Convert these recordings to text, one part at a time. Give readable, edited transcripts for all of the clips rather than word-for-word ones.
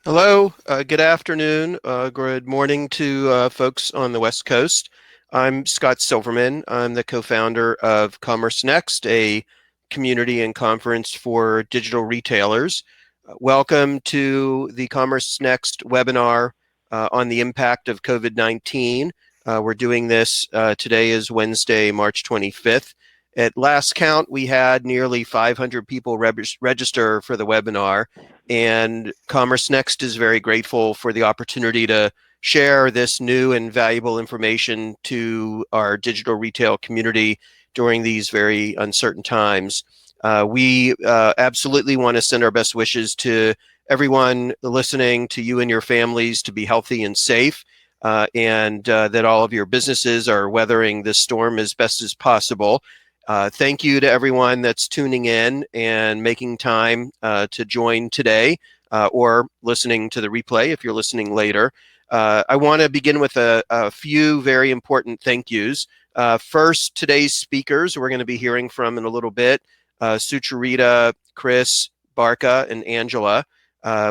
Hello, good afternoon, good morning to folks on the West Coast. I'm Scott Silverman. I'm the co-founder of CommerceNext, a community and conference for digital retailers. Welcome to the CommerceNext webinar on the impact of COVID-19. We're doing this, today is Wednesday, March 25th. At last count, we had nearly 500 people register for the webinar. And CommerceNext is very grateful for the opportunity to share this new and valuable information to our digital retail community during these very uncertain times. We absolutely want to send our best wishes to everyone listening, to you and your families, to be healthy and safe, and that all of your businesses are weathering this storm as best as possible. Thank you to everyone that's tuning in and making time to join today or listening to the replay if you're listening later. I want to begin with a few very important thank yous. First, today's speakers we're going to be hearing from in a little bit, Sucharita, Chris, Barkha, and Angela.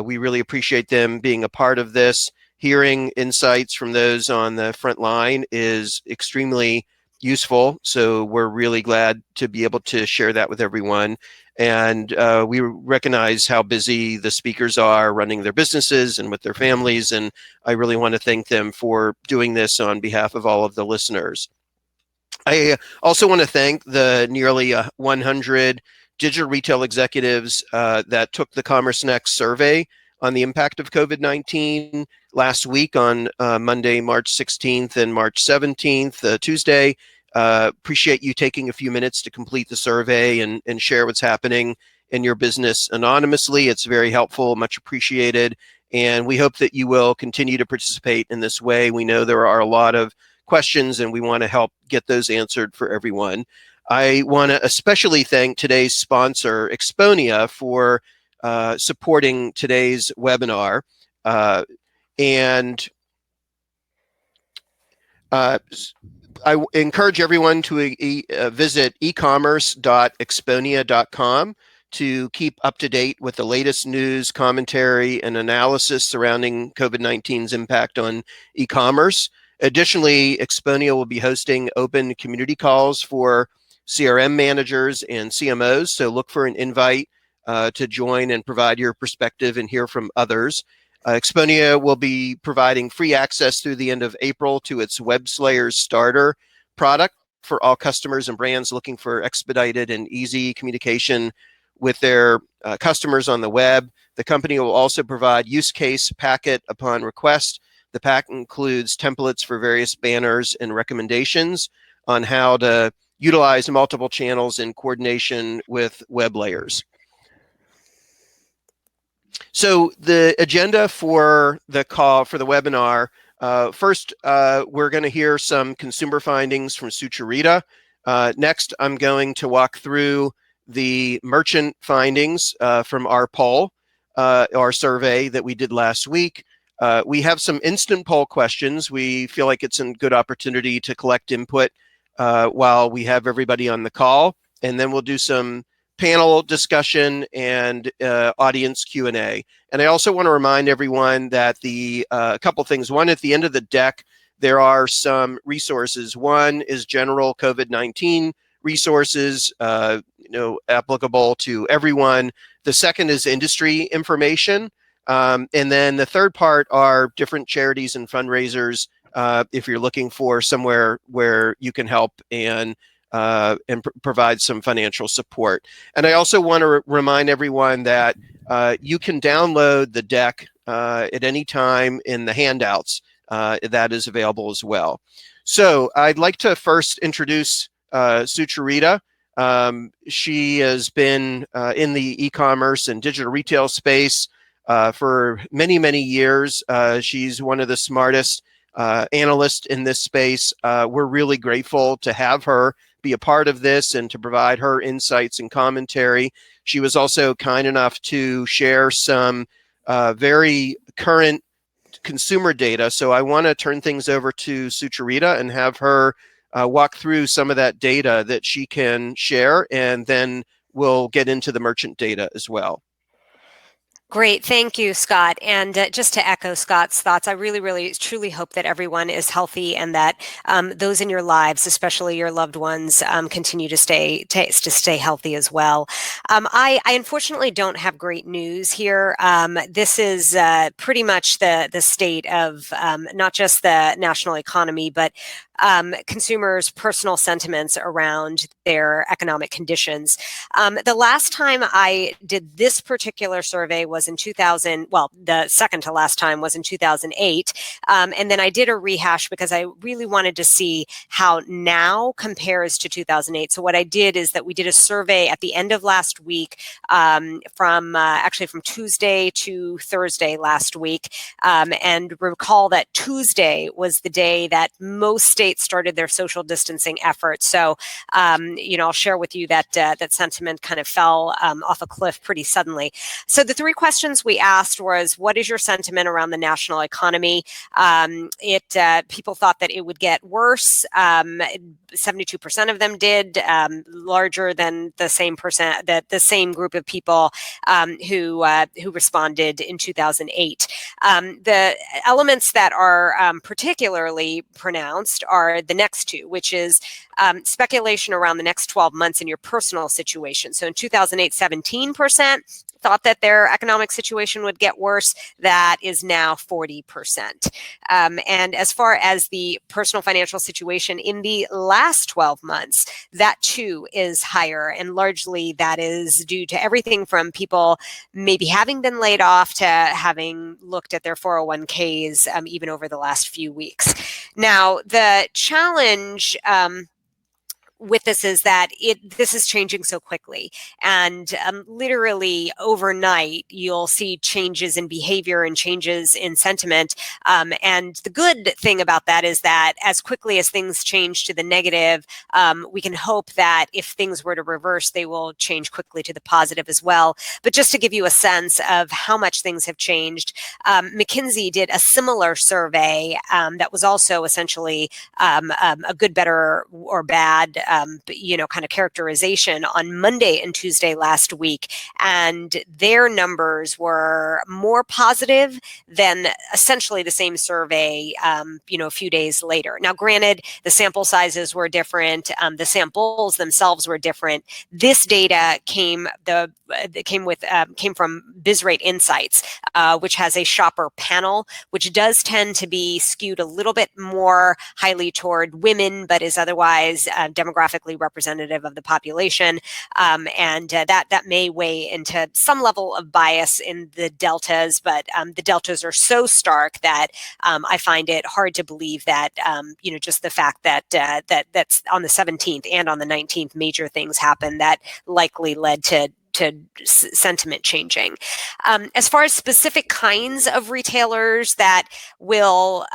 We really appreciate them being a part of this. Hearing insights from those on the front line is extremely useful, so we're really glad to be able to share that with everyone. And we recognize how busy the speakers are running their businesses and with their families, and I really want to thank them for doing this on behalf of all of the listeners. I also want to thank the nearly 100 digital retail executives that took the CommerceNext survey on the impact of COVID-19 last week on Monday, March 16th and March 17th, Tuesday. Appreciate you taking a few minutes to complete the survey and share what's happening in your business anonymously. It's very helpful, much appreciated, and we hope that you will continue to participate in this way. We know there are a lot of questions and we want to help get those answered for everyone. I want to especially thank today's sponsor, Exponia, for supporting today's webinar. I encourage everyone to visit ecommerce.exponia.com to keep up to date with the latest news, commentary, and analysis surrounding COVID-19's impact on e-commerce. Additionally, Exponia will be hosting open community calls for CRM managers and CMOs, so look for an invite to join and provide your perspective and hear from others. Exponia will be providing free access through the end of April to its WebSlayers Starter product for all customers and brands looking for expedited and easy communication with their customers on the web. The company will also provide use case packet upon request. The pack includes templates for various banners and recommendations on how to utilize multiple channels in coordination with web layers. So the agenda for the call, for the webinar, first, we're going to hear some consumer findings from Sucharita. Next, I'm going to walk through the merchant findings from our poll, our survey that we did last week. We have some instant poll questions. We feel like it's a good opportunity to collect input while we have everybody on the call, and then we'll do some panel discussion and audience Q&A. And I also want to remind everyone that a couple things. One, at the end of the deck, there are some resources. One is general COVID-19 resources, applicable to everyone. The second is industry information. And then the third part are different charities and fundraisers if you're looking for somewhere where you can help and provide some financial support. And I also want to remind everyone that you can download the deck at any time in the handouts that is available as well. So I'd like to first introduce Sucharita. She has been in the e-commerce and digital retail space for many, many years. She's one of the smartest analysts in this space. We're really grateful to have her be a part of this and to provide her insights and commentary. She was also kind enough to share some very current consumer data. So I want to turn things over to Sucharita and have her walk through some of that data that she can share, and then we'll get into the merchant data as well. Great. Thank you, Scott. And just to echo Scott's thoughts, I really, really, truly hope that everyone is healthy and that those in your lives, especially your loved ones, continue to stay healthy as well. I unfortunately don't have great news here. This is pretty much the state of not just the national economy, but consumers' personal sentiments around their economic conditions. The last time I did this particular survey was in 2000, well, the second to last time was in 2008. And then I did a rehash because I really wanted to see how now compares to 2008. So what I did is that we did a survey at the end of last week actually from Tuesday to Thursday last week. And recall that Tuesday was the day that most states started their social distancing efforts. So, I'll share with you that that sentiment kind of fell off a cliff pretty suddenly. So the three questions we asked was, what is your sentiment around the national economy? People thought that it would get worse. 72% of them did, larger than the same percent, that the same group of people who responded in 2008. The elements that are particularly pronounced are the next two, which is speculation around the next 12 months in your personal situation. So in 2008, 17% thought that their economic situation would get worse. That is now 40%. And as far as the personal financial situation in the last 12 months, that too is higher. And largely that is due to everything from people maybe having been laid off to having looked at their 401ks even over the last few weeks. Now, the challenge with this is that this is changing so quickly, and literally overnight you'll see changes in behavior and changes in sentiment. And the good thing about that is that as quickly as things change to the negative, we can hope that if things were to reverse, they will change quickly to the positive as well. But just to give you a sense of how much things have changed, McKinsey did a similar survey that was also essentially a good, better, or bad kind of characterization on Monday and Tuesday last week. And their numbers were more positive than essentially the same survey, a few days later. Now, granted, the sample sizes were different. The samples themselves were different. This data came from BizRate Insights, which has a shopper panel, which does tend to be skewed a little bit more highly toward women, but is otherwise demographically representative of the population. And that may weigh into some level of bias in the deltas, but the deltas are so stark that I find it hard to believe that, just the fact that that's on the 17th and on the 19th, major things happened that likely led to sentiment changing. As far as specific kinds of retailers that will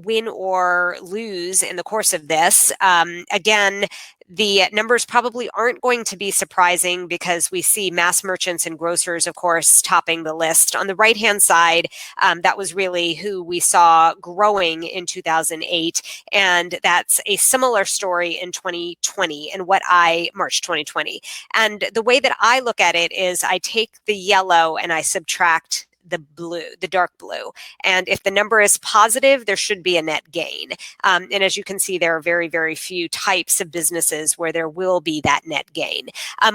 win or lose in the course of this, again, the numbers probably aren't going to be surprising because we see mass merchants and grocers, of course, topping the list. On the right-hand side, that was really who we saw growing in 2008. And that's a similar story in 2020 and March 2020. And the way that I look at it is I take the yellow and I subtract the blue, the dark blue. And if the number is positive, there should be a net gain. And as you can see, there are very, very few types of businesses where there will be that net gain.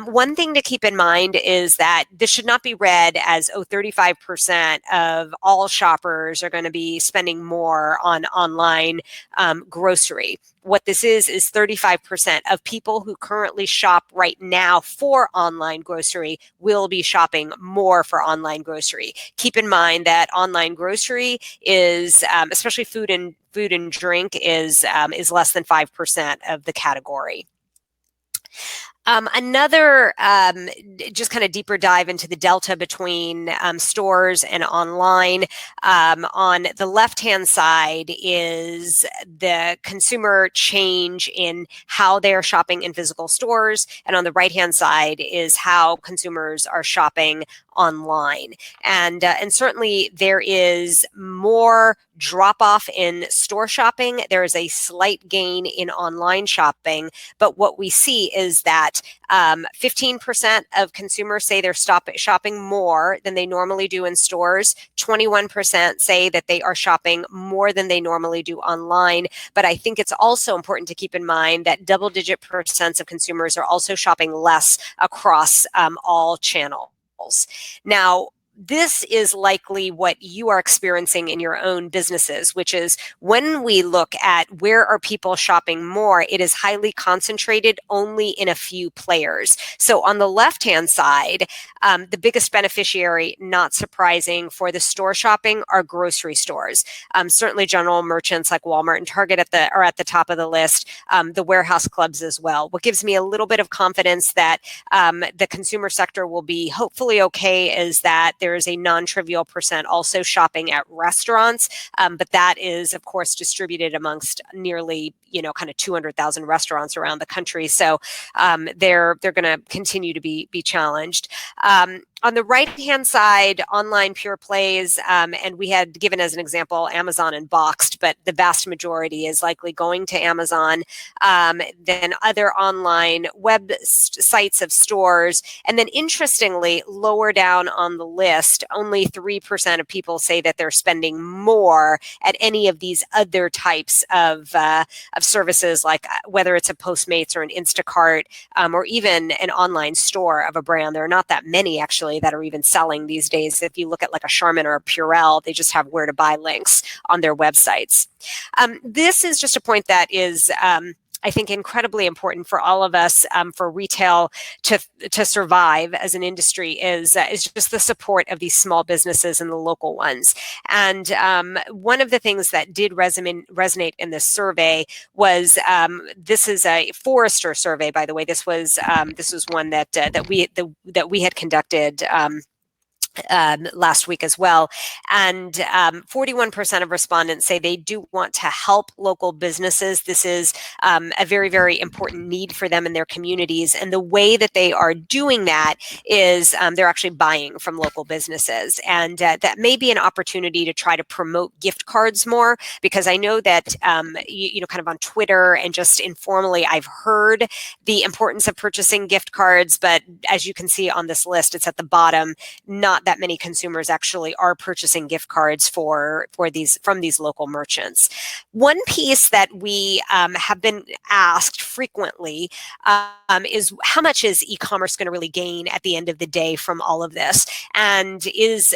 One thing to keep in mind is that this should not be read as, 35% of all shoppers are going to be spending more on online grocery. What this is 35% of people who currently shop right now for online grocery will be shopping more for online grocery. Keep in mind that online grocery is, especially food and drink, is less than 5% of the category. Another just kind of deeper dive into the delta between stores and online. On the left-hand side is the consumer change in how they're shopping in physical stores, and on the right-hand side is how consumers are shopping online. And certainly there is more drop off in store shopping. There is a slight gain in online shopping. But what we see is that 15% of consumers say they're shopping more than they normally do in stores. 21% say that they are shopping more than they normally do online. But I think it's also important to keep in mind that double-digit percents of consumers are also shopping less across all channels. Now, this is likely what you are experiencing in your own businesses, which is when we look at where are people shopping more, it is highly concentrated only in a few players. So on the left-hand side, the biggest beneficiary, not surprising, for the store shopping are grocery stores. Certainly general merchants like Walmart and Target are at the top of the list, the warehouse clubs as well. What gives me a little bit of confidence that the consumer sector will be hopefully okay is that there is a non-trivial percent also shopping at restaurants, but that is, of course, distributed amongst nearly, kind of 200,000 restaurants around the country. So they're going to continue to be challenged. On the right-hand side, online pure plays, and we had given as an example Amazon and Boxed, but the vast majority is likely going to Amazon, then other online web sites of stores. And then interestingly, lower down on the list, only 3% of people say that they're spending more at any of these other types of services, like whether it's a Postmates or an Instacart, or even an online store of a brand. There are not that many actually that are even selling these days. If you look at like a Charmin or a Purell, they just have where to buy links on their websites. This is just a point that is I think incredibly important for all of us, for retail to survive as an industry is just the support of these small businesses and the local ones. And one of the things that did resonate in this survey was this is a Forrester survey, by the way. This was one that we had conducted last week as well. And 41% of respondents say they do want to help local businesses. This is a very, very important need for them in their communities. And the way that they are doing that is they're actually buying from local businesses. And that may be an opportunity to try to promote gift cards more, because I know that, kind of on Twitter and just informally, I've heard the importance of purchasing gift cards. But as you can see on this list, it's at the bottom. Not that many consumers actually are purchasing gift cards from these local merchants. One piece that we have been asked frequently is how much is e-commerce going to really gain at the end of the day from all of this? And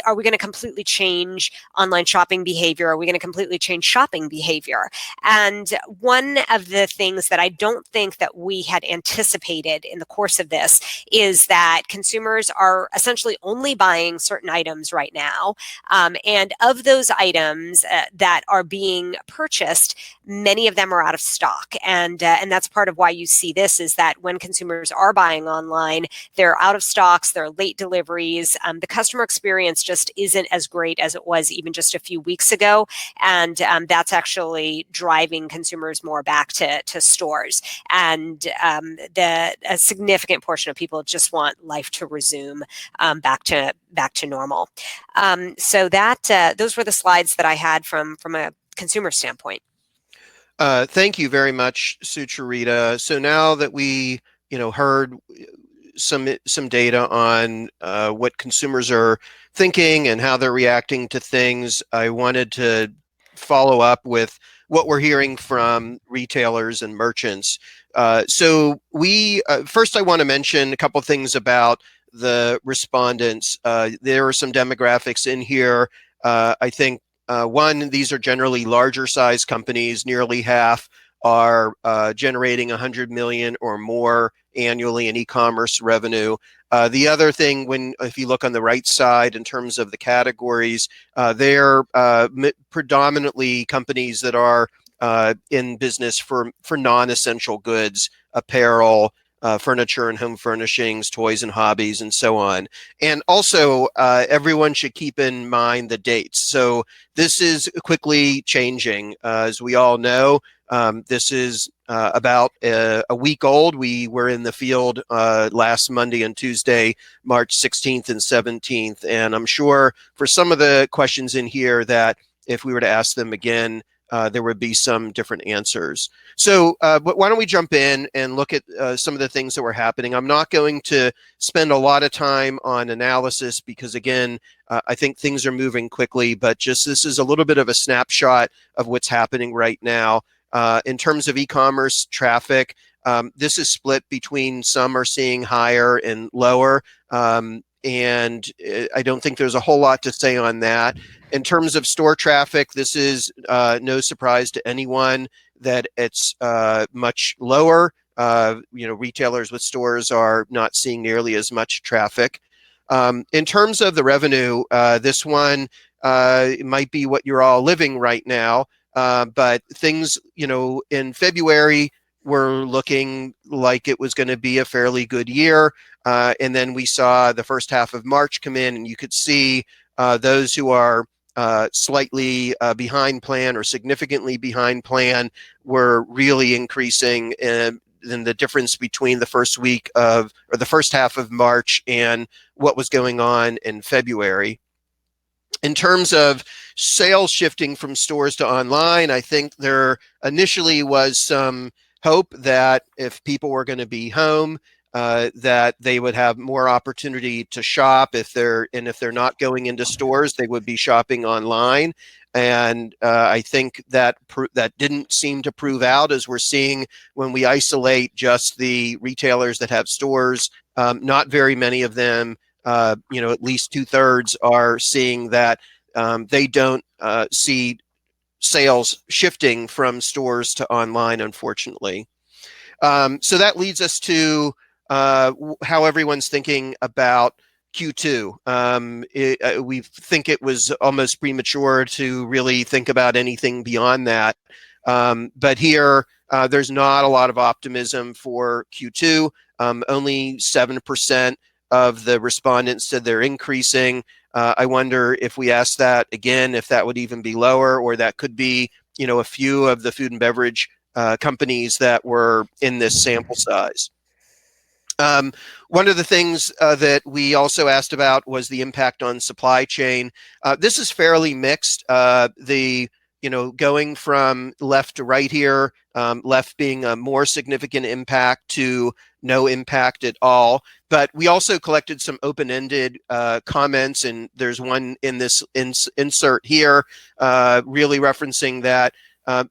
are we going to completely change online shopping behavior? Are we going to completely change shopping behavior? And one of the things that I don't think that we had anticipated in the course of this is that consumers are essentially only buying certain items right now. And of those items that are being purchased, many of them are out of stock. And that's part of why you see this, is that when consumers are buying online, they're out of stocks, they're late deliveries. The customer experience just isn't as great as it was even just a few weeks ago. And that's actually driving consumers more back to stores. And a significant portion of people just want life to resume back to normal. So those were the slides that I had from a consumer standpoint. Thank you very much, Sucharita. So now that we, heard some data on what consumers are thinking and how they're reacting to things, I wanted to follow up with what we're hearing from retailers and merchants. So first I want to mention a couple things about the respondents. There are some demographics in here. I think one, these are generally larger size companies. Nearly half are generating 100 million or more annually in e-commerce revenue. The other thing, if you look on the right side in terms of the categories, they're predominantly companies that are in business for non-essential goods, apparel, furniture and home furnishings, toys and hobbies, and so on. And also, everyone should keep in mind the dates. So this is quickly changing. As we all know, this is about a week old. We were in the field last Monday and Tuesday, March 16th and 17th. And I'm sure for some of the questions in here that if we were to ask them again, there would be some different answers. So but why don't we jump in and look at some of the things that were happening. I'm not going to spend a lot of time on analysis because, again, I think things are moving quickly, but just this is a little bit of a snapshot of what's happening right now. In terms of e-commerce traffic, this is split between some are seeing higher and lower. And I don't think there's a whole lot to say on that. In terms of store traffic, this is no surprise to anyone that it's much lower. Retailers with stores are not seeing nearly as much traffic. In terms of the revenue, this one might be what you're all living right now. But things, in February were looking like it was going to be a fairly good year. And then we saw the first half of March come in, and you could see those who are slightly behind plan or significantly behind plan were really increasing. Then the difference between the first half of March and what was going on in February. In terms of sales shifting from stores to online, I think there initially was some hope that if people were going to be home, that they would have more opportunity to shop. If they're not going into stores, they would be shopping online. And I think that didn't seem to prove out, as we're seeing when we isolate just the retailers that have stores. Not very many of them, at least 2/3 are seeing that they don't see sales shifting from stores to online, unfortunately. So that leads us to how everyone's thinking about Q2. We think it was almost premature to really think about anything beyond that. But here, there's not a lot of optimism for Q2. Only 7% of the respondents said they're increasing. I wonder if we ask that again, if that would even be lower, or that could be, a few of the food and beverage companies that were in this sample size. One of the things that we also asked about was the impact on supply chain. This is fairly mixed. Going from left to right here, left being a more significant impact to no impact at all. But we also collected some open-ended comments, and there's one in this insert here really referencing that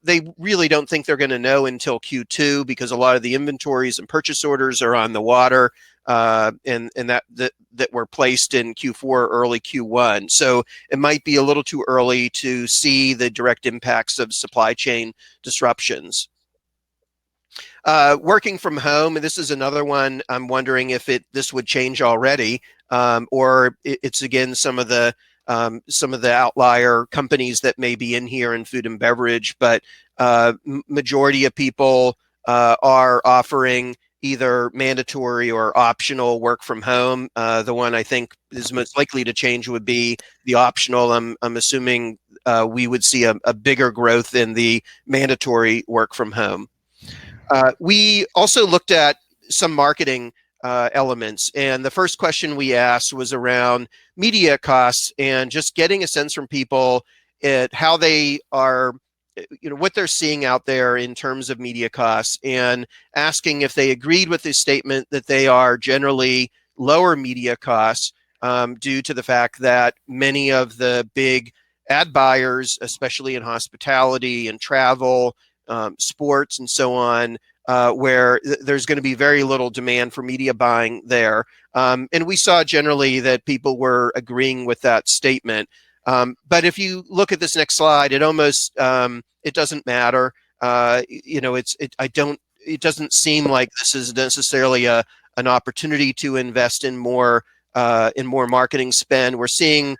they really don't think they're going to know until Q2 because a lot of the inventories and purchase orders are on the water and that were placed in Q4, early Q1. So it might be a little too early to see the direct impacts of supply chain disruptions. Working from home, and this is another one. I'm wondering if this would change already, or it's again some of the outlier companies that may be in here in food and beverage, but majority of people are offering either mandatory or optional work from home. The one I think is most likely to change would be the optional. I'm assuming we would see a bigger growth in the mandatory work from home. We also looked at some marketing elements, and the first question we asked was around media costs and just getting a sense from people at how they are, what they're seeing out there in terms of media costs, and asking if they agreed with the statement that they are generally lower media costs due to the fact that many of the big ad buyers, especially in hospitality and travel, sports and so on, where there's going to be very little demand for media buying there. And we saw generally that people were agreeing with that statement. But if you look at this next slide, it almost, it doesn't matter. It doesn't seem like this is necessarily an opportunity to invest in more marketing spend. We're seeing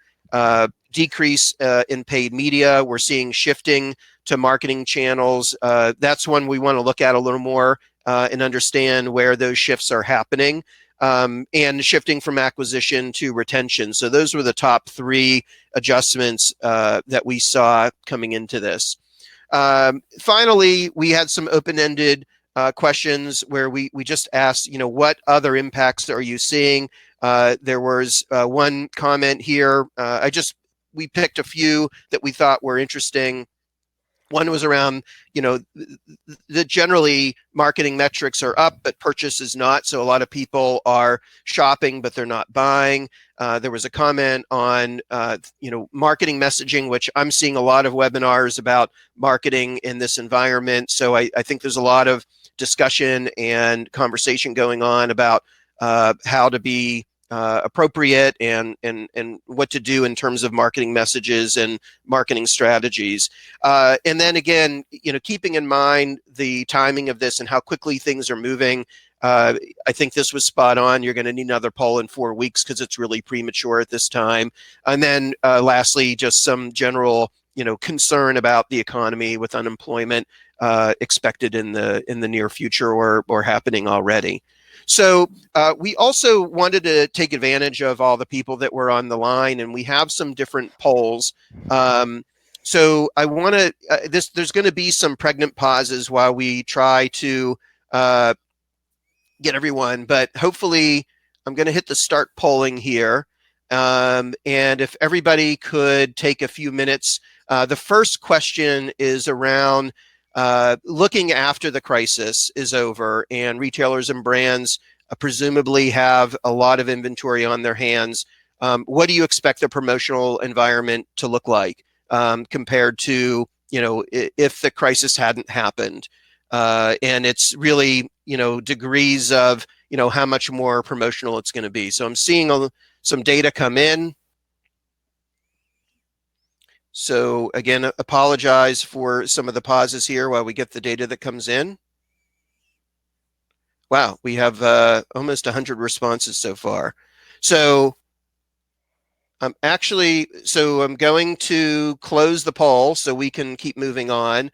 decrease in paid media. We're seeing shifting to marketing channels. That's one we want to look at a little more and understand where those shifts are happening, and shifting from acquisition to retention. So those were the top three adjustments that we saw coming into this. Finally, we had some open-ended questions where we just asked, what other impacts are you seeing? There was one comment here. We picked a few that we thought were interesting. One was around, the generally marketing metrics are up, but purchase is not. So a lot of people are shopping, but they're not buying. There was a comment on, marketing messaging, which I'm seeing a lot of webinars about marketing in this environment. So I think there's a lot of discussion and conversation going on about how to be appropriate and what to do in terms of marketing messages and marketing strategies. And then again, keeping in mind the timing of this and how quickly things are moving, I think this was spot on. You're going to need another poll in 4 weeks because it's really premature at this time. And then lastly, just some general concern about the economy with unemployment expected in the near future or happening already. So we also wanted to take advantage of all the people that were on the line, and we have some different polls. So I want to, there's going to be some pregnant pauses while we try to get everyone, but hopefully I'm going to hit the start polling here. And if everybody could take a few minutes, the first question is around looking after the crisis is over and retailers and brands presumably have a lot of inventory on their hands. What do you expect the promotional environment to look like compared to, if the crisis hadn't happened? And it's really, degrees of, how much more promotional it's going to be. So I'm seeing some data come in. So again, apologize for some of the pauses here while we get the data that comes in. Wow, we have almost 100 responses so far. So I'm going to close the poll so we can keep moving on.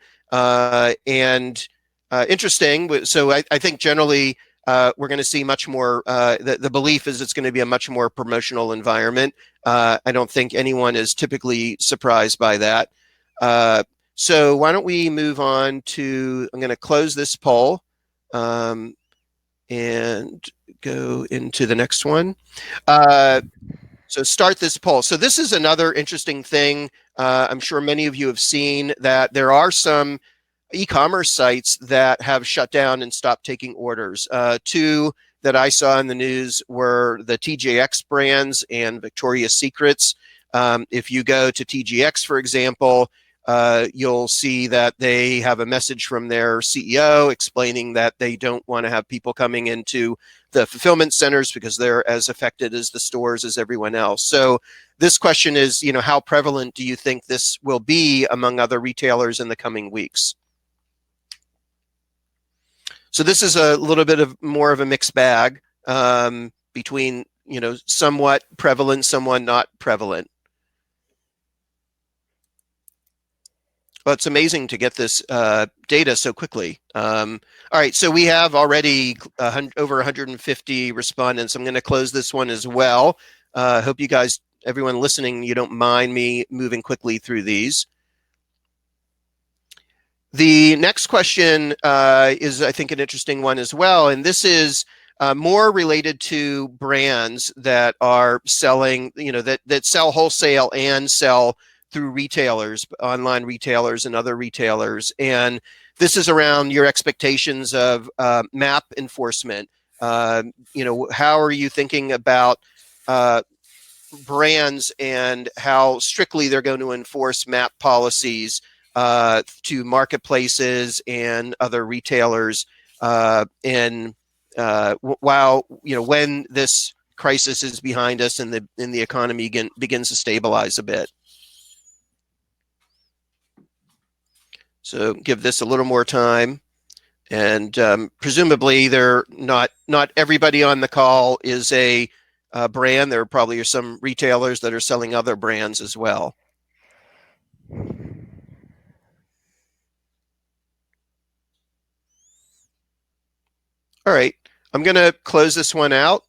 Interesting. So I think generally we're going to see much more. The belief is it's going to be a much more promotional environment. I don't think anyone is typically surprised by that. So why don't we move on to, I'm going to close this poll and go into the next one. So start this poll. So this is another interesting thing. I'm sure many of you have seen that there are some e-commerce sites that have shut down and stopped taking orders. Two that I saw in the news were the TJX brands and Victoria's Secrets. If you go to TJX, for example, you'll see that they have a message from their CEO explaining that they don't want to have people coming into the fulfillment centers because they're as affected as the stores as everyone else. So this question is, how prevalent do you think this will be among other retailers in the coming weeks? So this is a little bit of more of a mixed bag between, somewhat prevalent, somewhat not prevalent. Well, it's amazing to get this data so quickly. All right, so we have already over 150 respondents. I'm going to close this one as well. Hope you guys, everyone listening, you don't mind me moving quickly through these. The next question is, I think, an interesting one as well, and this is more related to brands that are selling, that sell wholesale and sell through retailers, online retailers and other retailers. And this is around your expectations of MAP enforcement. How are you thinking about brands and how strictly they're going to enforce MAP policies to marketplaces and other retailers while, when this crisis is behind us and the economy begins to stabilize a bit? So give this a little more time, and presumably not everybody on the call is a brand. There probably are some retailers that are selling other brands as well. All right, I'm going to close this one out.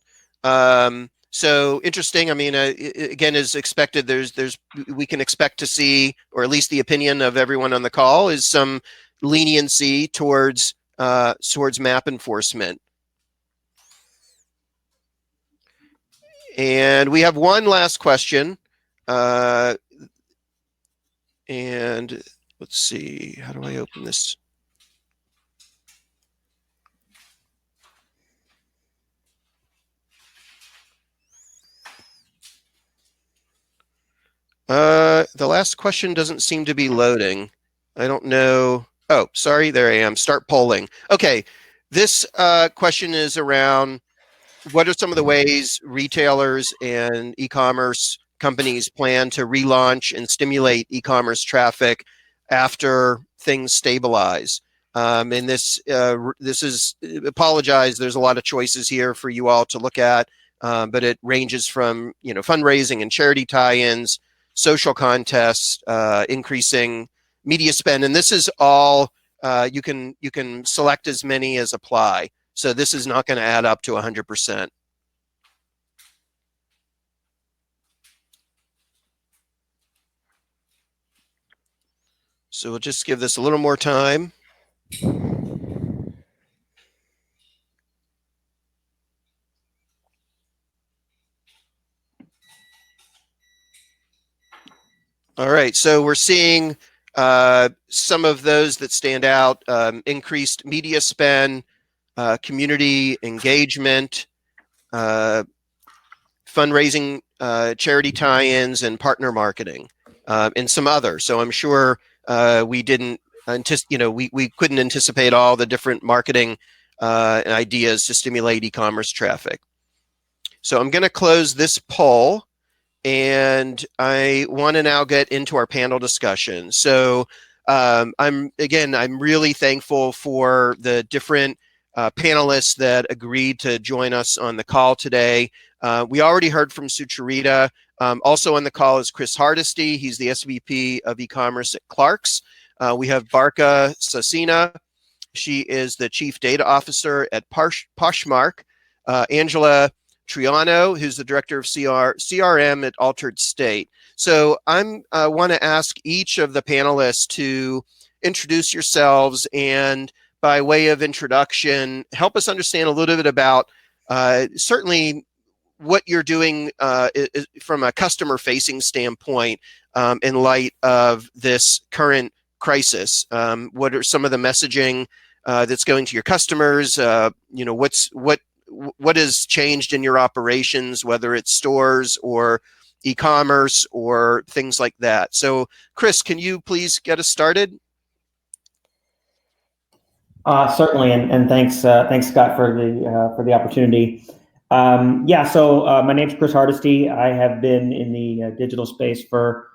So interesting. I mean, again, as expected, we can expect to see, or at least the opinion of everyone on the call is some leniency towards map enforcement. And we have one last question. And let's see, how do I open this? The last question doesn't seem to be loading. I don't know. Oh, sorry, there I am. Start polling. Okay, this question is around what are some of the ways retailers and e-commerce companies plan to relaunch and stimulate e-commerce traffic after things stabilize? And this is, apologize, there's a lot of choices here for you all to look at, but it ranges from, fundraising and charity tie-ins, social contests, increasing media spend, and this is all you can select as many as apply. So this is not going to add up to 100%. So we'll just give this a little more time. All right, so we're seeing some of those that stand out: increased media spend, community engagement, fundraising, charity tie-ins, and partner marketing, and some others. So I'm sure we didn't we couldn't anticipate all the different marketing ideas to stimulate e-commerce traffic. So I'm going to close this poll. And I want to now get into our panel discussion. So I'm really thankful for the different panelists that agreed to join us on the call today. We already heard from Sucharita. Also on the call is Chris Hardisty. He's the SVP of e-commerce at Clark's. We have Barkha Saxena. She is the Chief Data Officer at Poshmark. Angela Triano, who's the director of CRM at Altered State. So I want to ask each of the panelists to introduce yourselves, and by way of introduction, help us understand a little bit about certainly what you're doing from a customer-facing standpoint in light of this current crisis. What are some of the messaging that's going to your customers? What has changed in your operations, whether it's stores or e-commerce or things like that? So, Chris, can you please get us started? Certainly, and thanks, Scott, for the opportunity. So my name's Chris Hardisty. I have been in the digital space for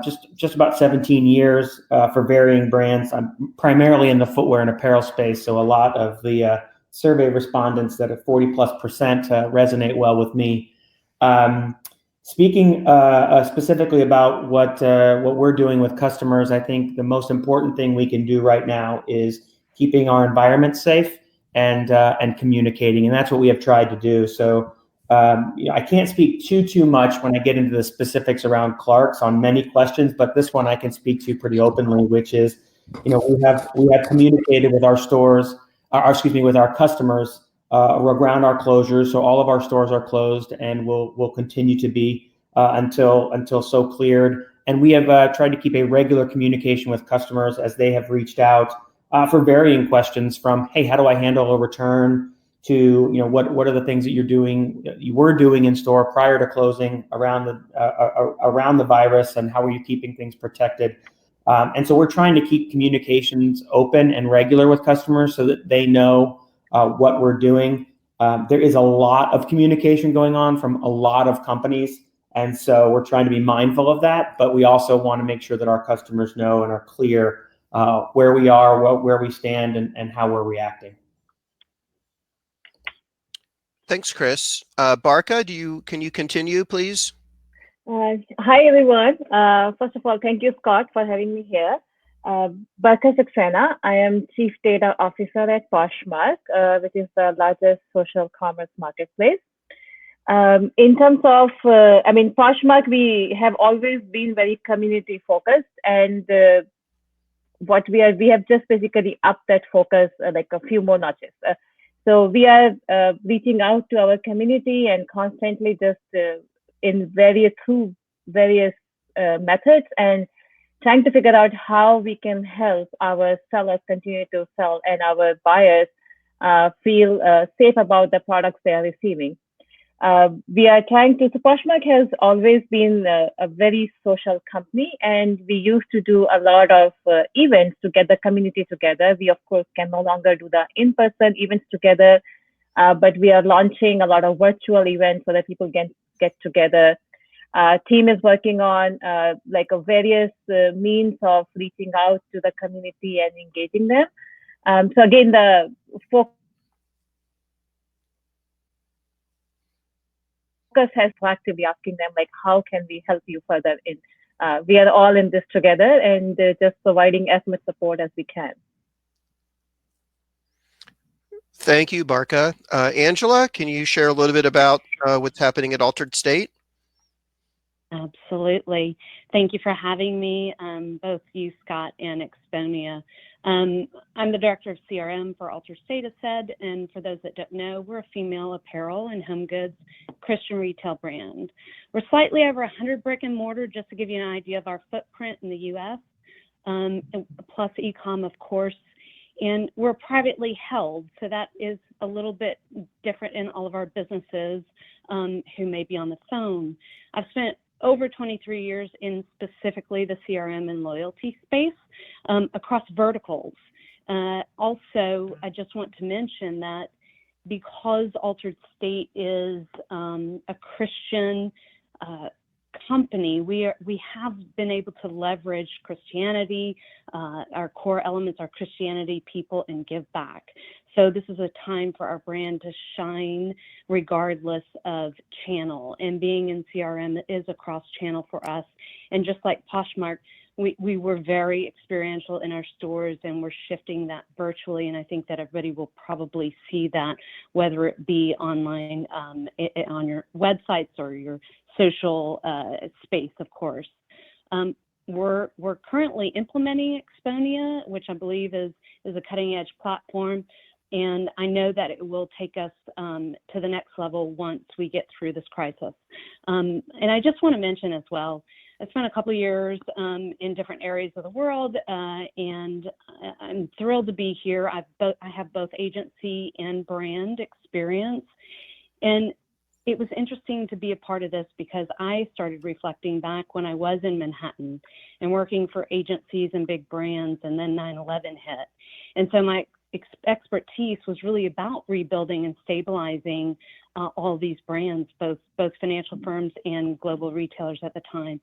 just about 17 years for varying brands. I'm primarily in the footwear and apparel space, so a lot of the survey respondents that are 40+% resonate well with me. Speaking specifically about what we're doing with customers, I think the most important thing we can do right now is keeping our environment safe and communicating, and that's what we have tried to do. So I can't speak too much when I get into the specifics around Clark's on many questions, but this one I can speak to pretty openly, which is, we have communicated with our stores. With our customers around our closures. So all of our stores are closed and will continue to be until so cleared. And we have tried to keep a regular communication with customers as they have reached out for varying questions, from, hey, how do I handle a return, to what are the things that you were doing in store prior to closing around the virus, and how are you keeping things protected? And so we're trying to keep communications open and regular with customers so that they know what we're doing. There is a lot of communication going on from a lot of companies, and so we're trying to be mindful of that, but we also want to make sure that our customers know and are clear where we are, where we stand, and how we're reacting. Thanks, Chris. Barkha, can you continue, please? Hi, everyone. First of all, thank you, Scott, for having me here. Barkha Saxena. I am Chief Data Officer at Poshmark, which is the largest social commerce marketplace. In terms of, Poshmark, we have always been very community focused, and we have just basically upped that focus like a few more notches. So we are reaching out to our community and constantly just through various methods and trying to figure out how we can help our sellers continue to sell and our buyers feel safe about the products they are receiving. We are trying to, so Poshmark has always been a very social company, and we used to do a lot of events to get the community together. We, of course, can no longer do the in-person events together, but we are launching a lot of virtual events so that people can get together. Team is working on various means of reaching out to the community and engaging them. So again, the focus has proactively asking them, like, how can we help you further in? We are all in this together, and just providing as much support as we can. Thank you, Barkha. Angela, can you share a little bit about what's happening at Altered State? Absolutely. Thank you for having me, both you, Scott, and Exponia. I'm the director of CRM for Altered State, as said, and for those that don't know, we're a female apparel and home goods Christian retail brand. We're slightly over 100 brick and mortar, just to give you an idea of our footprint in the U.S., plus e-com, of course, and we're privately held, so that is a little bit different in all of our businesses who may be on the phone. I've spent over 23 years in specifically the CRM and loyalty space across verticals. Also, I just want to mention that because Altered State is a Christian company, we have been able to leverage Christianity, our core elements are Christianity, people, and give back. So this is a time for our brand to shine regardless of channel, and being in CRM is a cross channel for us. And just like Poshmark, we were very experiential in our stores, and we're shifting that virtually. And I think that everybody will probably see that, whether it be online on your websites or your social space, of course. We're currently implementing Exponia, which I believe is a cutting edge platform. And I know that it will take us to the next level once we get through this crisis. And I just want to mention as well, I spent a couple of years in different areas of the world, and I'm thrilled to be here. I have both agency and brand experience. And it was interesting to be a part of this because I started reflecting back when I was in Manhattan and working for agencies and big brands, and then 9/11 hit. And so my expertise was really about rebuilding and stabilizing all these brands, both financial firms and global retailers at the time.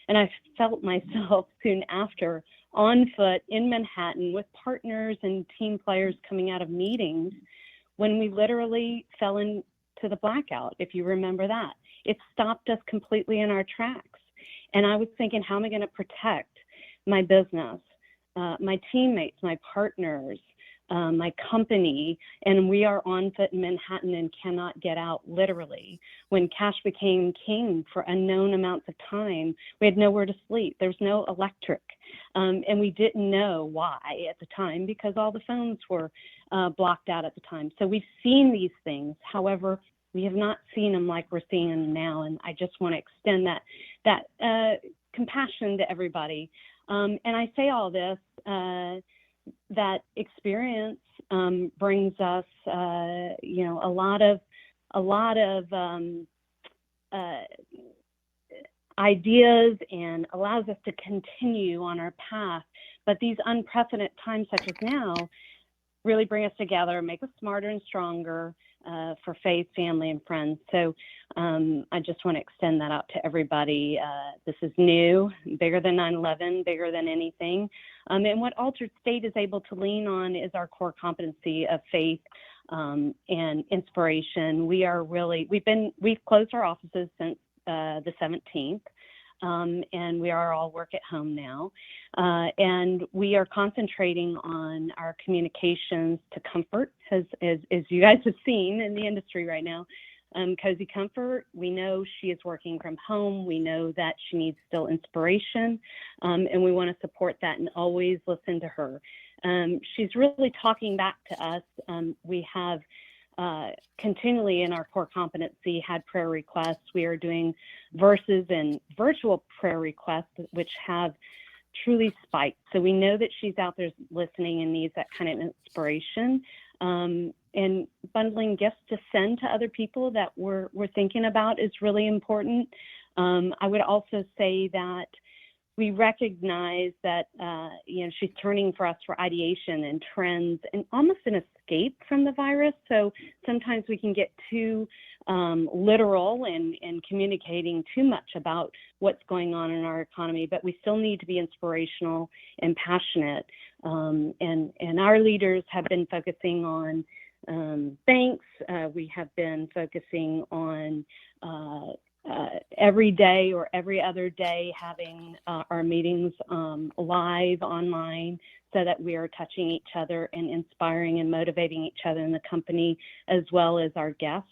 And I felt myself soon after on foot in Manhattan with partners and team players coming out of meetings when we literally fell into the blackout, if you remember that. It stopped us completely in our tracks. And I was thinking, how am I going to protect my business, my teammates, my partners, my company? And we are on foot in Manhattan and cannot get out, literally. When cash became king for unknown amounts of time, we had nowhere to sleep. There's no electric. And we didn't know why at the time because all the phones were blocked out at the time. So we've seen these things. However, we have not seen them like we're seeing them now. And I just want to extend that compassion to everybody. And I say all this, that experience brings us, a lot of ideas and allows us to continue on our path. But these unprecedented times, such as now, really bring us together, make us smarter and stronger for faith, family, and friends. So I just want to extend that out to everybody. This is new, bigger than 9/11, bigger than anything. And what Altered State is able to lean on is our core competency of faith and inspiration. We've closed our offices since the 17th. And we are all work at home now. And we are concentrating on our communications to comfort, as you guys have seen in the industry right now, Cozy Comfort, we know she is working from home. We know that she needs still inspiration, and we want to support that and always listen to her. She's really talking back to us. We have continually in our core competency had prayer requests. We are doing verses and virtual prayer requests, which have truly spiked. So we know that she's out there listening and needs that kind of inspiration. And bundling gifts to send to other people that we're thinking about is really important. I would also say that we recognize that she's turning for us for ideation and trends and almost an escape from the virus. So sometimes we can get too literal and communicating too much about what's going on in our economy, but we still need to be inspirational and passionate. And our leaders have been focusing on banks. We have been focusing on every day or every other day having our meetings live online so that we are touching each other and inspiring and motivating each other in the company as well as our guests.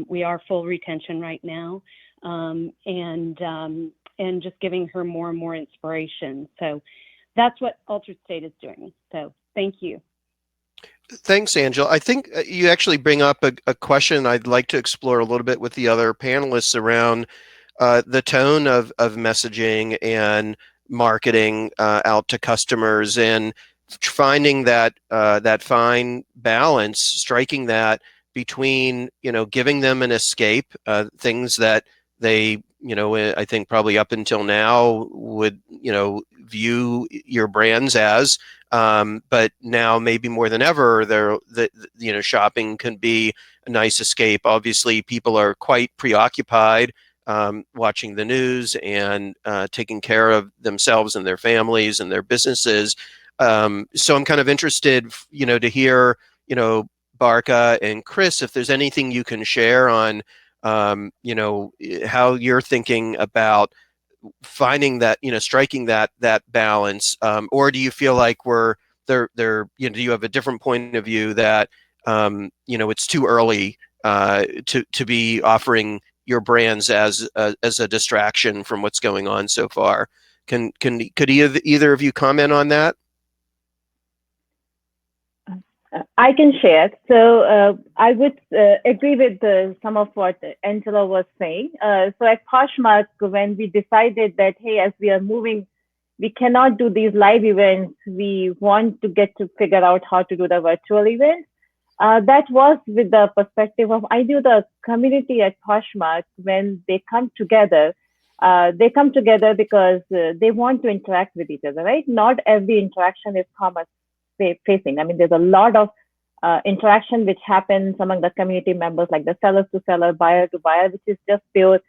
We are full retention right now, and just giving her more and more inspiration. So that's what Altered State is doing. So thank you. Thanks, Angela. I think you actually bring up a question I'd like to explore a little bit with the other panelists around the tone of messaging and marketing out to customers, and finding that that fine balance, striking that between giving them an escape, things that they I think probably up until now would view your brands as. But now maybe more than ever, shopping can be a nice escape. Obviously, people are quite preoccupied watching the news and taking care of themselves and their families and their businesses. So I'm kind of interested, to hear, Barkha and Chris, if there's anything you can share on, how you're thinking about finding that, striking that balance, or do you feel like we're there? Do you have a different point of view that it's too early to be offering your brands as a distraction from what's going on so far? Could either of you comment on that? I can share. So I would agree with some of what Angela was saying. So at Poshmark, when we decided that, hey, as we are moving, we cannot do these live events. We want to get to figure out how to do the virtual events. That was with the perspective of, I do the community at Poshmark, when they come together because they want to interact with each other, right? Not every interaction is commerce facing. I mean, there's a lot of interaction which happens among the community members, like the seller to seller, buyer to buyer, which is just pure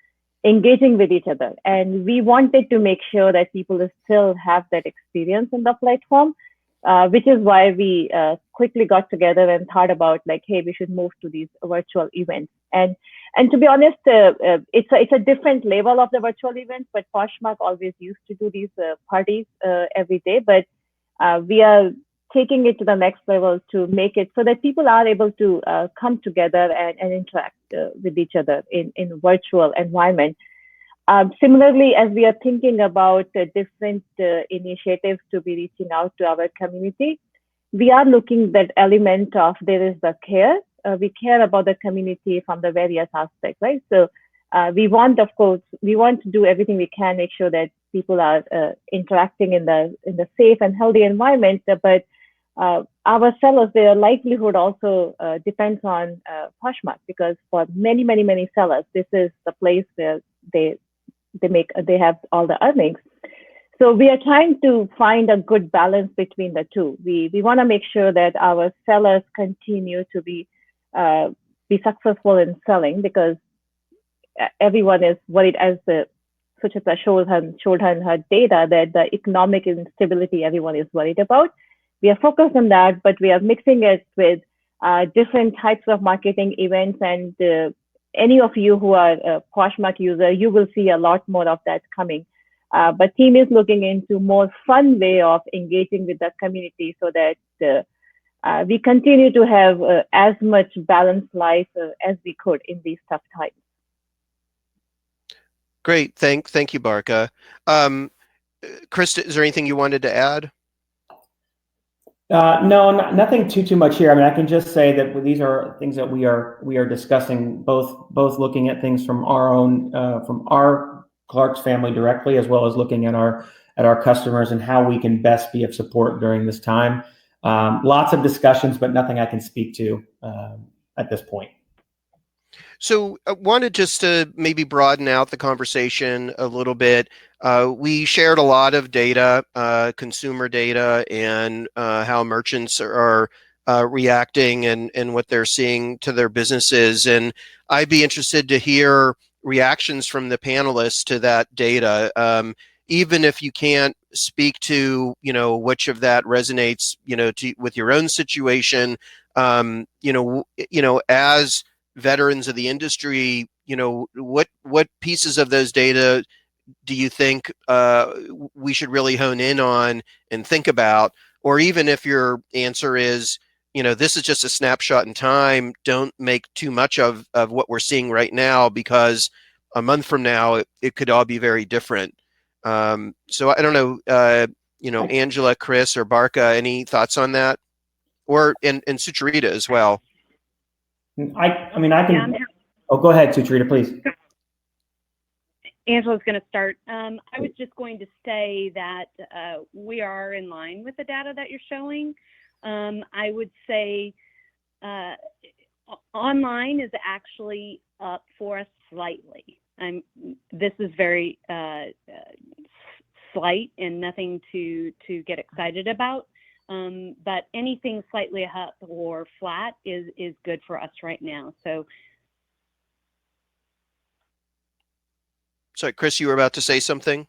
engaging with each other. And we wanted to make sure that people still have that experience on the platform, which is why we quickly got together and thought about, like, hey, we should move to these virtual events. And to be honest, it's a different level of the virtual events, but Poshmark always used to do these parties every day. But we are taking it to the next level to make it so that people are able to come together and interact with each other in virtual environment. Similarly, as we are thinking about different initiatives to be reaching out to our community, we are looking at that element of there is the care. We care about the community from the various aspects, right? So we want to do everything we can, make sure that people are interacting in the safe and healthy environment, but our sellers, their livelihood also depends on Poshmark, because for many sellers, this is the place where they have all the earnings. So we are trying to find a good balance between the two. We want to make sure that our sellers continue to be successful in selling, because everyone is worried, as Sucharita showed her in her data, that the economic instability everyone is worried about. We are focused on that, but we are mixing it with different types of marketing events. And any of you who are a Poshmark user, you will see a lot more of that coming. But team is looking into more fun way of engaging with the community, so that we continue to have as much balanced life as we could in these tough times. Great. Thank you, Barkha. Krista, is there anything you wanted to add? No, nothing too much here. I mean, I can just say that these are things that we are discussing, both looking at things from our own from our Clark's family directly, as well as looking at our customers and how we can best be of support during this time. Lots of discussions, but nothing I can speak to at this point. So I wanted just to maybe broaden out the conversation a little bit. We shared a lot of data, consumer data, and how merchants are reacting and what they're seeing to their businesses. And I'd be interested to hear reactions from the panelists to that data. Even if you can't speak to, which of that resonates, with your own situation, as veterans of the industry, what pieces of those data do you think we should really hone in on and think about? Or even if your answer is, this is just a snapshot in time, don't make too much of what we're seeing right now, because a month from now, it could all be very different. So I don't know, Angela, Chris, or Barkha, any thoughts on that? Or and Sucharita as well. I mean, I can. Oh, go ahead, Sucharita, please. Angela's going to start. I was just going to say that we are in line with the data that you're showing. I would say online is actually up for us slightly. This is very slight and nothing to get excited about. But anything slightly up or flat is good for us right now. So. Sorry, Chris, you were about to say something?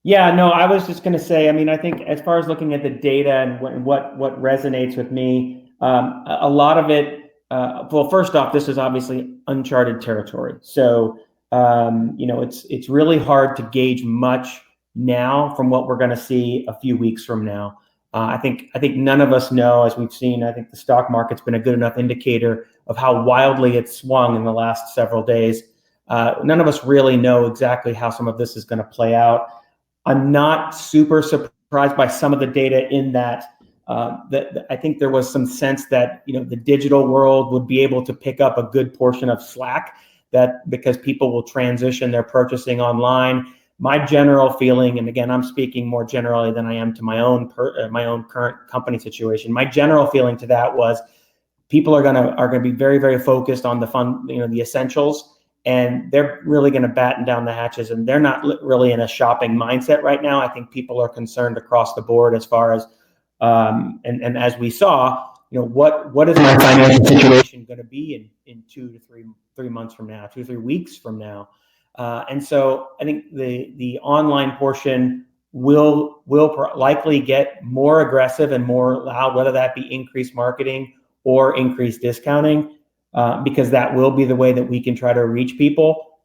Yeah, no, I was just going to say, I mean, I think as far as looking at the data and what resonates with me, a lot of it, well, first off, this is obviously uncharted territory. So, it's really hard to gauge much now from what we're going to see a few weeks from now. I think none of us know, as we've seen. I think the stock market's been a good enough indicator of how wildly it's swung in the last several days. None of us really know exactly how some of this is going to play out. I'm not super surprised by some of the data in that I think there was some sense that the digital world would be able to pick up a good portion of slack, that because people will transition their purchasing online. My general feeling, and again, I'm speaking more generally than I am to my own current company situation. My general feeling to that was people are gonna be very, very focused on the essentials, and they're really going to batten down the hatches, and they're not really in a shopping mindset right now. I think people are concerned across the board as far as and as we saw, what is my financial situation going to be in 2 to 3 months from now, 2 to 3 weeks from now. And so I think the online portion will likely get more aggressive and more loud, whether that be increased marketing or increased discounting, because that will be the way that we can try to reach people.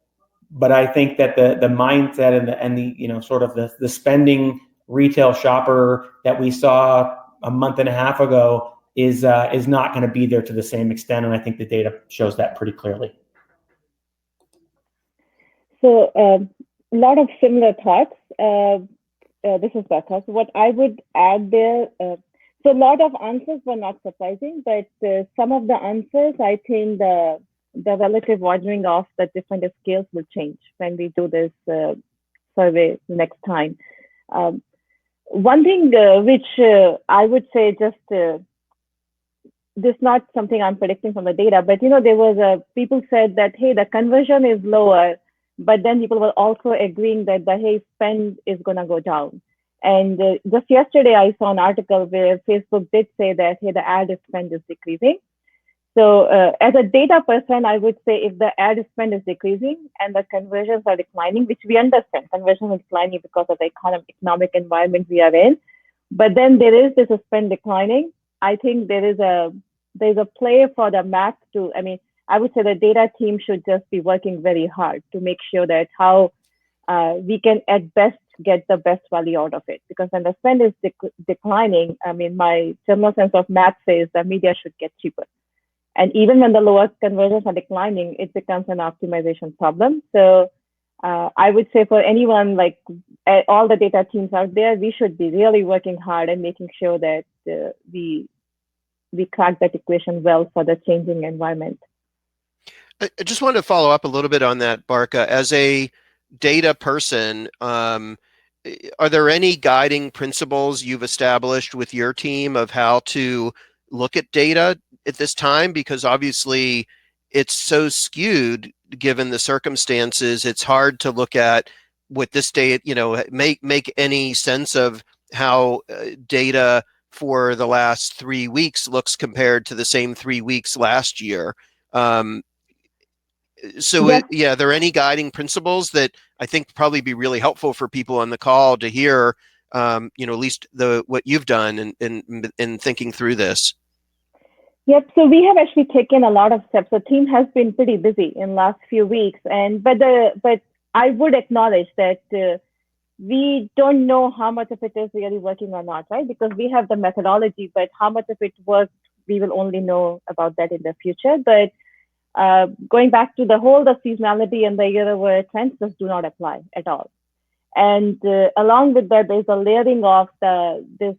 But I think that the mindset and the sort of the spending retail shopper that we saw a month and a half ago is not going to be there to the same extent, and I think the data shows that pretty clearly. So a lot of similar thoughts. This is Barkha. So what I would add there, so a lot of answers were not surprising, but some of the answers, I think the relative ordering of the different scales will change when we do this survey next time. One thing which I would say, just this is not something I'm predicting from the data, but there was people said that, hey, the conversion is lower, but then people were also agreeing that the spend is going to go down. And just yesterday, I saw an article where Facebook did say that, hey, the ad spend is decreasing. So as a data person, I would say if the ad spend is decreasing and the conversions are declining, which we understand, conversions are declining because of the economic environment we are in, but then there is this spend declining. I think there's a play for the math to, I would say the data team should just be working very hard to make sure that how we can at best get the best value out of it. Because when the spend is declining, I mean, my general sense of math says that media should get cheaper. And even when the lower conversions are declining, it becomes an optimization problem. So I would say for anyone, like all the data teams out there, we should be really working hard and making sure that we crack that equation well for the changing environment. I just wanted to follow up a little bit on that, Barkha. As a data person, are there any guiding principles you've established with your team of how to look at data at this time? Because obviously it's so skewed given the circumstances. It's hard to look at with this data, make any sense of how data for the last 3 weeks looks compared to the same 3 weeks last year. So Yes. are there any guiding principles that I think probably be really helpful for people on the call to hear, at least what you've done in thinking through this? Yep. So we have actually taken a lot of steps. The team has been pretty busy in the last few weeks, but I would acknowledge that we don't know how much of it is really working or not, right? Because we have the methodology, but how much of it works, we will only know about that in the future. But going back to the seasonality and the year-over trends just do not apply at all. And along with that, there's a layering of this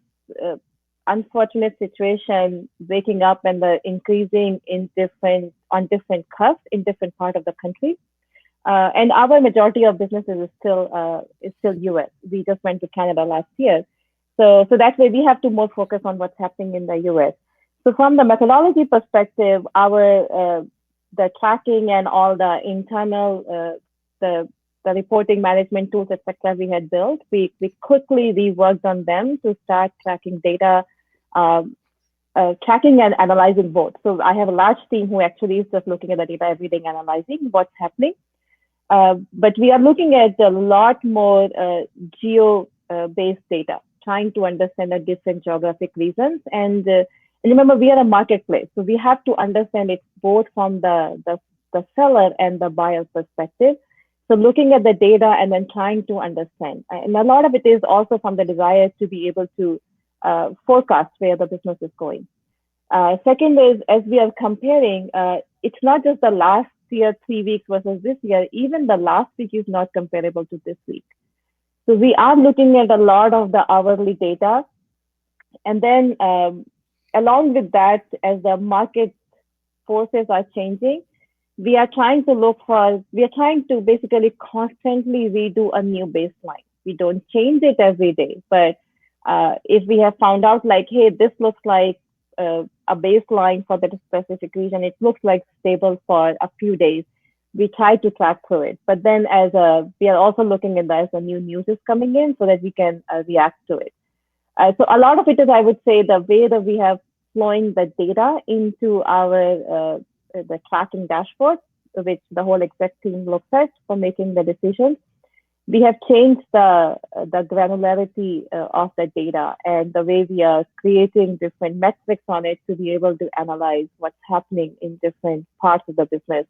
unfortunate situation waking up and the increasing on different curves in different parts of the country. And our majority of businesses is still US. We just went to Canada last year. So that way we have to more focus on what's happening in the US. So from the methodology perspective, the tracking and all the internal, the reporting management tools, etc., we had built, we quickly reworked on them to start tracking data, tracking and analyzing both. So I have a large team who actually is just looking at the data every day, analyzing what's happening. But we are looking at a lot more geo-based data, trying to understand the different geographic reasons. And remember, we are a marketplace, so we have to understand it both from the seller and the buyer perspective. So looking at the data and then trying to understand. And a lot of it is also from the desire to be able to forecast where the business is going. Second is, as we are comparing, it's not just the last year, 3 weeks versus this year, even the last week is not comparable to this week. So we are looking at a lot of the hourly data. And then along with that, as the market forces are changing, we are trying to basically constantly redo a new baseline. We don't change it every day, but if we have found out like, hey, this looks like a baseline for that specific region, it looks like stable for a few days, we try to track through it. But then we are also looking at that as the new news is coming in so that we can react to it. So a lot of it is, I would say, the way that we have flowing the data into our the tracking dashboard, which the whole exec team looks at for making the decisions. We have changed the granularity of the data and the way we are creating different metrics on it to be able to analyze what's happening in different parts of the business.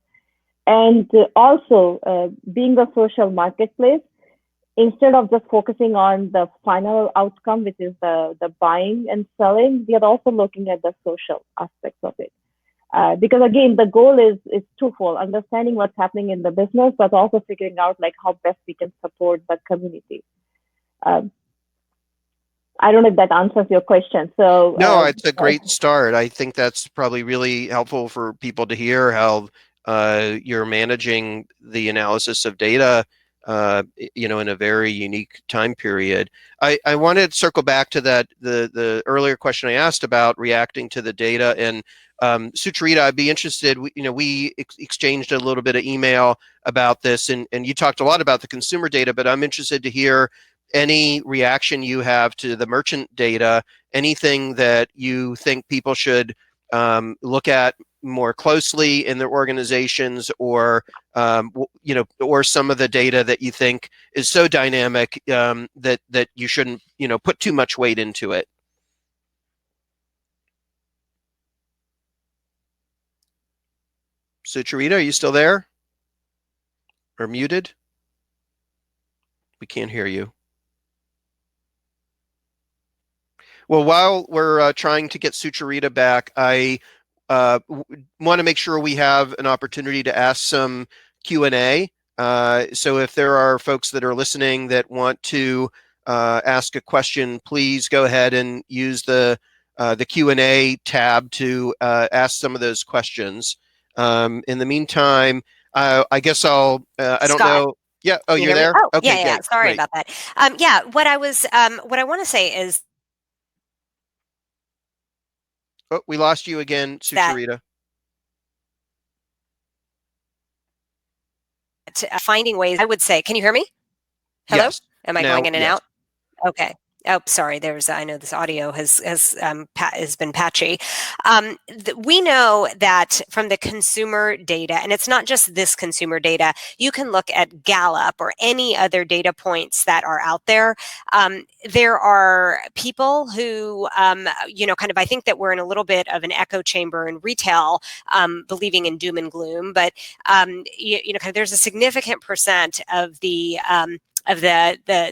And also being a social marketplace, instead of just focusing on the final outcome, which is the buying and selling, we are also looking at the social aspects of it. Because again, the goal is twofold: understanding what's happening in the business, but also figuring out like how best we can support the community. I don't know if that answers your question. So no, it's a great start. I think that's probably really helpful for people to hear how you're managing the analysis of data, in a very unique time period. I wanted to circle back to the earlier question I asked about reacting to the data. And Sucharita, I'd be interested. We exchanged a little bit of email about this, and you talked a lot about the consumer data, but I'm interested to hear any reaction you have to the merchant data, anything that you think people should look at more closely in their organizations, or or some of the data that you think is so dynamic that you shouldn't put too much weight into it. Sucharita, are you still there? Or muted? We can't hear you. Well, while we're trying to get Sucharita back, I want to make sure we have an opportunity to ask some Q&A. So if there are folks that are listening that want to ask a question, please go ahead and use the Q&A tab to ask some of those questions. In the meantime, I guess I'll, I don't Scott. know. Yeah. Oh, Can you you're hear me? there? Oh, Okay, yeah. great. Sorry Great. about that. Yeah, what I want to say is Oh, we lost you again, Sucharita. Finding ways, I would say, can you hear me? Hello? Yes. Am I Now, going in and yes. out? Okay. Oh, sorry. I know this audio has been patchy. We know that from the consumer data, and it's not just this consumer data. You can look at Gallup or any other data points that are out there. There are people who, kind of. I think that we're in a little bit of an echo chamber in retail, believing in doom and gloom. But kind of there's a significant percent of the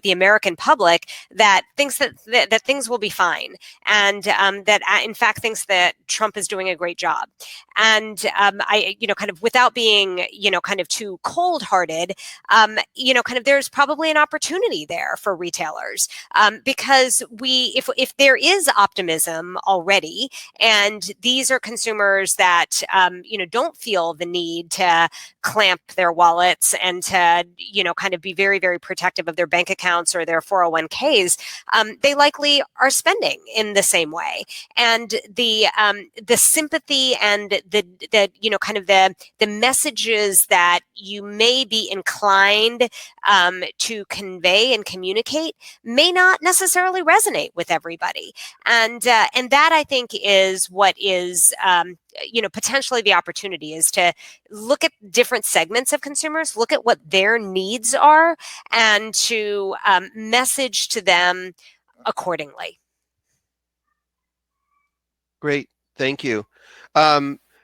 American public that thinks that things will be fine, and that in fact thinks that Trump is doing a great job. And I, kind of without being, kind of too cold-hearted, kind of there's probably an opportunity there for retailers, because if there is optimism already, and these are consumers that don't feel the need to clamp their wallets and to kind of be very, very protective of their bank accounts or their 401ks, they likely are spending in the same way. And the sympathy and the kind of the messages that you may be inclined to convey and communicate may not necessarily resonate with everybody. And that, I think, is what is potentially the opportunity, is to look at different segments of consumers, look at what their needs are, and to message to them accordingly. Great, thank you.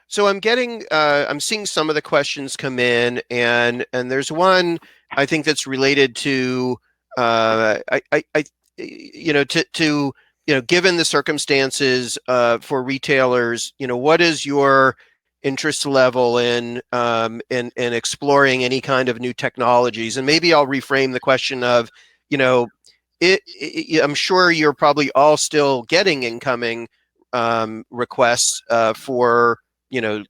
So I'm seeing some of the questions come in, and there's one I think that's related to given the circumstances for retailers, what is your interest level in exploring any kind of new technologies? And maybe I'll reframe the question of, I'm sure you're probably all still getting incoming requests for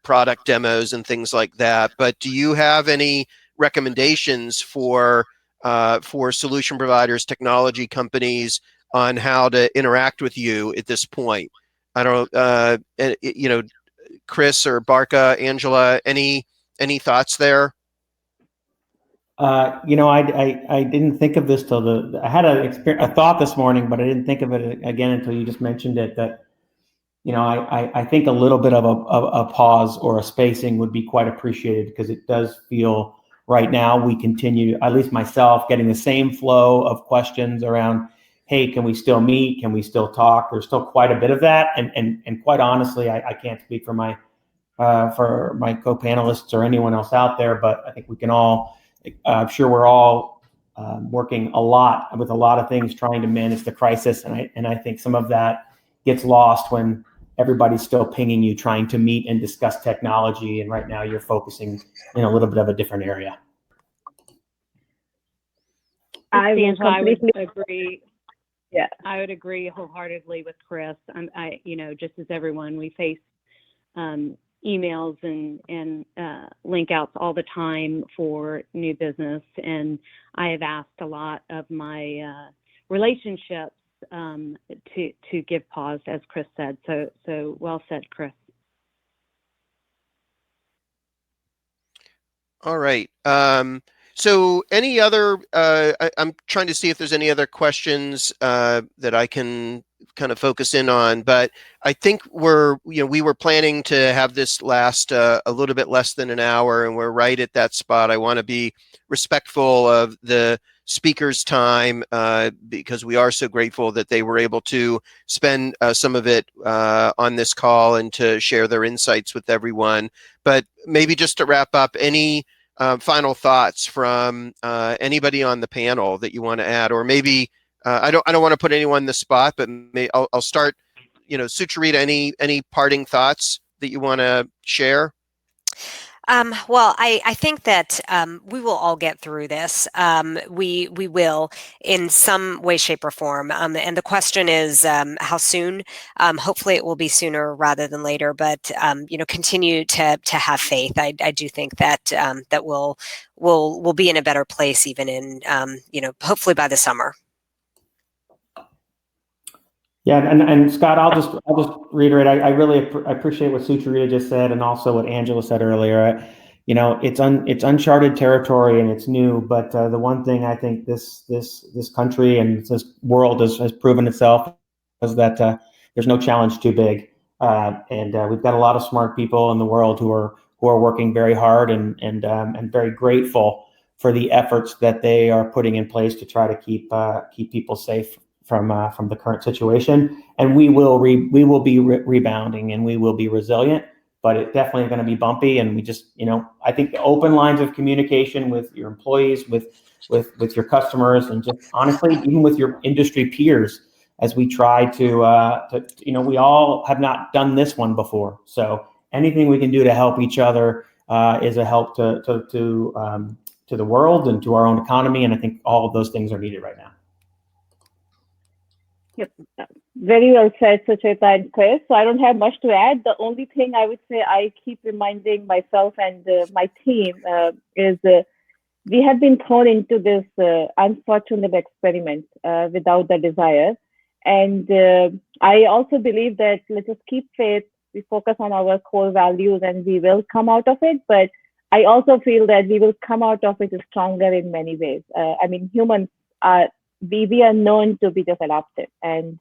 product demos and things like that. But do you have any recommendations for solution providers, technology companies, on how to interact with you at this point? I don't Chris or Barkha, Angela, any thoughts there? I didn't think of this till I had a thought this morning, but I didn't think of it again until you just mentioned it. That I think a little bit of a pause or a spacing would be quite appreciated, because it does feel right now we continue, at least myself, getting the same flow of questions around, hey, can we still meet? Can we still talk? There's still quite a bit of that, and quite honestly, I can't speak for my co-panelists or anyone else out there, but I think we can all. I'm sure we're all working a lot with a lot of things, trying to manage the crisis, and I think some of that gets lost when everybody's still pinging you, trying to meet and discuss technology, and right now you're focusing in a little bit of a different area. I would agree. Yeah, I would agree wholeheartedly with Chris. Just as everyone, we face emails and link outs all the time for new business, and I have asked a lot of my relationships to give pause, as Chris said. So well said, Chris. All right. So any other, I'm trying to see if there's any other questions that I can kind of focus in on, but I think we were planning to have this last a little bit less than an hour, and we're right at that spot. I want to be respectful of the speakers' time because we are so grateful that they were able to spend some of it on this call and to share their insights with everyone. But maybe just to wrap up, any final thoughts from anybody on the panel that you want to add, or maybe I don't want to put anyone in the spot, but I'll start. Sucharita, any parting thoughts that you want to share? Well, I think that we will all get through this. We will in some way, shape, or form. And the question is how soon. Hopefully, it will be sooner rather than later. But continue to have faith. I do think that that we'll be in a better place even in hopefully by the summer. Yeah, and Scott, I'll just reiterate. I really appreciate what Sucharita just said, and also what Angela said earlier. It's uncharted territory and it's new, but the one thing I think this country and this world has proven itself is that there's no challenge too big, and we've got a lot of smart people in the world who are working very hard and very grateful for the efforts that they are putting in place to try to keep people safe from the current situation. And we will be rebounding, and we will be resilient, but it's definitely going to be bumpy. And we just, I think the open lines of communication with your employees, with your customers, and just honestly, even with your industry peers, as we try to we all have not done this one before. So anything we can do to help each other is a help to the world and to our own economy. And I think all of those things are needed right now. Yep. Very well said, Sucharita and Chris. So I don't have much to add. The only thing I would say I keep reminding myself and my team is we have been thrown into this unfortunate experiment without the desire. And I also believe that let's just keep faith, we focus on our core values, and we will come out of it. But I also feel that we will come out of it stronger in many ways. Humans are we are known to be just adaptive, and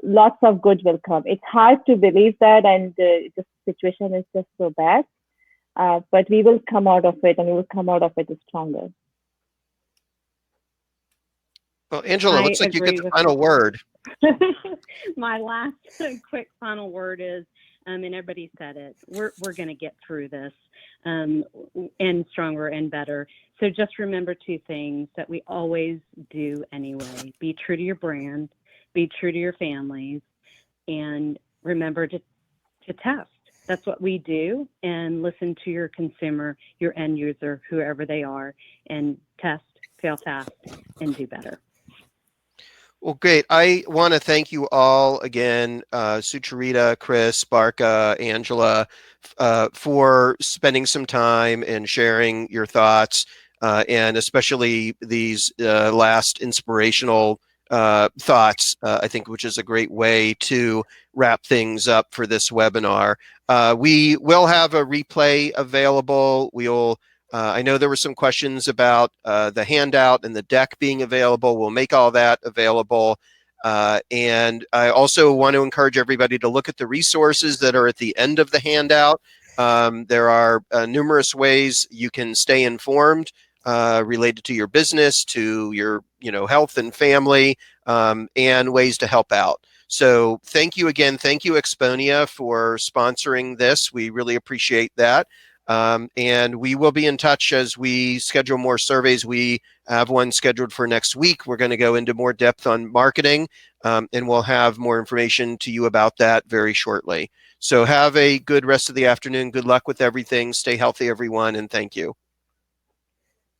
lots of good will come. It's hard to believe that, and the situation is just so bad, but we will come out of it, and we will come out of it stronger. Well, Angela, it looks like you get the final word. My last quick final word is, and everybody said it, we're going to get through this and stronger and better. So just remember two things that we always do anyway. Be true to your brand, be true to your families, and remember to test. That's what we do. And listen to your consumer, your end user, whoever they are, and test, fail fast, and do better. Well, great. I want to thank you all again, Sucharita, Chris, Barkha, Angela, for spending some time and sharing your thoughts, and especially these last inspirational thoughts, I think, which is a great way to wrap things up for this webinar. We will have a replay available. I know there were some questions about the handout and the deck being available. We'll make all that available. And I also want to encourage everybody to look at the resources that are at the end of the handout. There are numerous ways you can stay informed related to your business, to your health and family, and ways to help out. So thank you again. Thank you, Exponia, for sponsoring this. We really appreciate that. And we will be in touch as we schedule more surveys. We have one scheduled for next week. We're going to go into more depth on marketing, and we'll have more information to you about that very shortly. So have a good rest of the afternoon. Good luck with everything. Stay healthy, everyone, and thank you.